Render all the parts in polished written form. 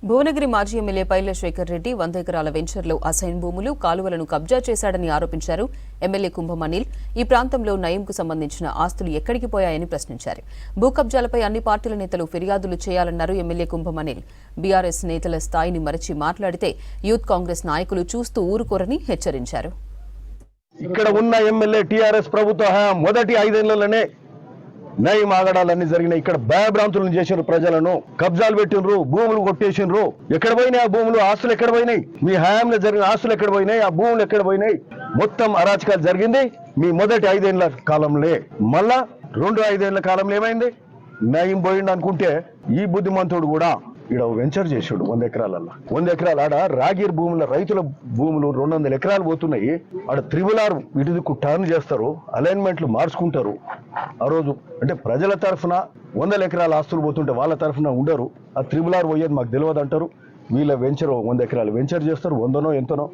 భువనగిరి మాజీ ఎమ్మెల్యే పైల శేఖర్ రెడ్డి 100 ఎకరాల వెంచర్లో అసైన్ భూములు కాలువలను కబ్జా చేశాడని ఆరోపించారు. ఎమ్మెల్యే కుంభం అనిల్ ఈ ప్రాంతంలో నయంకు సంబంధించిన ఆస్తులు ఎక్కడికి పోయాయని ప్రశ్నించారు. భూ కబ్జాలపై అన్ని పార్టీల నేతలు ఫిర్యాదులు చేయాలన్నారు ఎమ్మెల్యే కుంభం అనిల్. బీఆర్ఎస్ నేతల స్థాయిని మరచి మాట్లాడితే యూత్ కాంగ్రెస్ నాయకులు చూస్తూ ఊరుకోరని హెచ్చరించారు. ఇక్కడ ఉన్న ఎమ్మెల్యే టీఆర్ఎస్ ప్రభుత్వ మొదటి 5 ఏళ్లలోనే నయం ఆగడాలన్నీ జరిగినాయి. ఇక్కడ భయభ్రాంతులను చేసిన ప్రజలను కబ్జాలు పెట్టినరు, భూములు కొట్టేసినరు. ఎక్కడ పోయినాయి ఆ భూములు, ఆస్తులు ఎక్కడ పోయినాయి? మీ హయాంలో జరిగిన ఆస్తులు ఎక్కడ పోయినాయి? ఆ భూములు ఎక్కడ పోయినాయి? మొత్తం అరాచకాలు జరిగింది మీ మొదటి 5 ఏళ్ల కాలంలో. మళ్ళా 5 ఏళ్ల కాలంలో ఏమైంది? నయం పోయింది అనుకుంటే ఈ బుద్ధిమంతుడు కూడా ఇక్కడ వెంచర్ చేసాడు 100 ఎకరాలల్లో. 100 ఎకరాలు ఆడ రాగిర్ భూముల రైతుల భూములు 200 ఎకరాలు పోతున్నాయి. ఆడ త్రిబుల్ ఇటుదిక్కు టర్న్ చేస్తారు, అలైన్మెంట్లు మార్చుకుంటారు. ఆ రోజు అంటే ప్రజల తరఫున 100 ఎకరాల ఆస్తులు పోతుంటే వాళ్ళ తరఫున ఉండరు. ఆ త్రిబుల్ పోయేది మాకు తెలియదు అంటారు. వీళ్ళ వెంచర్ 100 ఎకరాలు వెంచర్ చేస్తారు, 100నో ఎంతనో.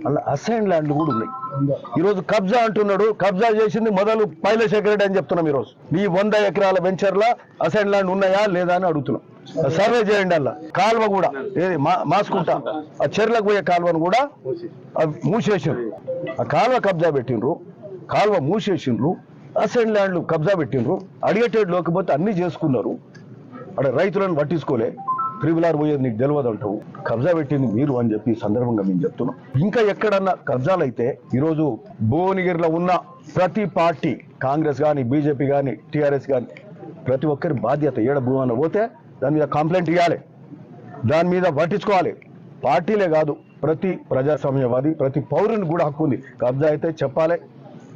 అలా అసైన్ ల్యాండ్లు కూడా ఉన్నాయి. ఈరోజు కబ్జా అంటున్నాడు. కబ్జా చేసింది మొదలు పైల శేఖర్ రెడ్డి అని చెప్తున్నాం. ఈరోజు మీ 100 ఎకరాల వెంచర్ల అసైన్ ల్యాండ్ ఉన్నాయా లేదా అని అడుగుతున్నాం. సర్వే చేయండి. అలా కాలువ కూడా ఏది మాసుకుంటా ఆ చెర్లకు పోయే కాలువను కూడా మూసేసిండ్రు. ఆ కాలువ కబ్జా పెట్టిండ్రు, కాలువ మూసేసిండ్రు, అసైన్ ల్యాండ్లు కబ్జా పెట్టిండ్రు. అడిగేటోడు లేకపోతే అన్ని చేసుకున్నారు. అక్కడ రైతులను పట్టించుకోలే. త్రిబుల్ పోయేది నీకు తెలియదు అంటావు. కబ్జా పెట్టింది మీరు అని చెప్పి సందర్భంగా మేము చెప్తున్నాం. ఇంకా ఎక్కడన్నా కబ్జాలు అయితే ఈరోజు భువనగిరిలో ఉన్న ప్రతి పార్టీ, కాంగ్రెస్ కానీ, బీజేపీ కానీ, టీఆర్ఎస్ కానీ, ప్రతి ఒక్కరి బాధ్యత. ఏడ భూమన్న పోతే దాని మీద కంప్లైంట్ ఇవ్వాలి, దాని మీద పట్టించుకోవాలి. పార్టీలే కాదు, ప్రతి ప్రజాస్వామ్యవాది, ప్రతి పౌరుని కూడా హక్కు ఉంది. కబ్జా అయితే చెప్పాలి,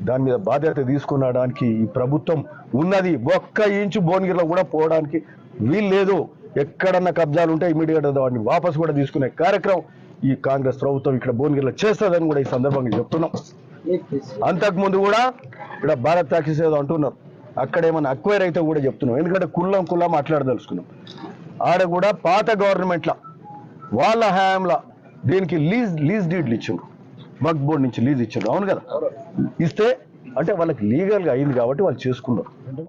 దాని మీద బాధ్యత తీసుకునడానికి ఈ ప్రభుత్వం ఉన్నది. 1 ఇంచు భువనగిరిలో కూడా పోవడానికి వీలు లేదు. ఎక్కడన్నా కబ్జాలు ఉంటే ఇమీడియట్ వాటిని వాపసు కూడా తీసుకునే కార్యక్రమం ఈ కాంగ్రెస్ ప్రభుత్వం ఇక్కడ భువనగిరిలో చేస్తుందని కూడా ఈ సందర్భంగా చెప్తున్నాం. అంతకుముందు కూడా ఇక్కడ భారత్ టాకీస్ ఏదో అంటున్నారు, అక్కడ ఏమైనా అక్వైర్ అయితే కూడా చెప్తున్నాం. ఎందుకంటే కుల్లం మాట్లాడదలుచుకున్నాం. ఆడ కూడా పాత గవర్నమెంట్ల వాళ్ళ హయాంలో దీనికి లీజ్ డీడ్లు ఇచ్చిండ్రు, వక్ఫ్ బోర్డు నుంచి లీజ్ ఇచ్చిండ్రు. అవును కదా? ఇస్తే అంటే వాళ్ళకి లీగల్గా అయింది కాబట్టి వాళ్ళు చేసుకున్నారు.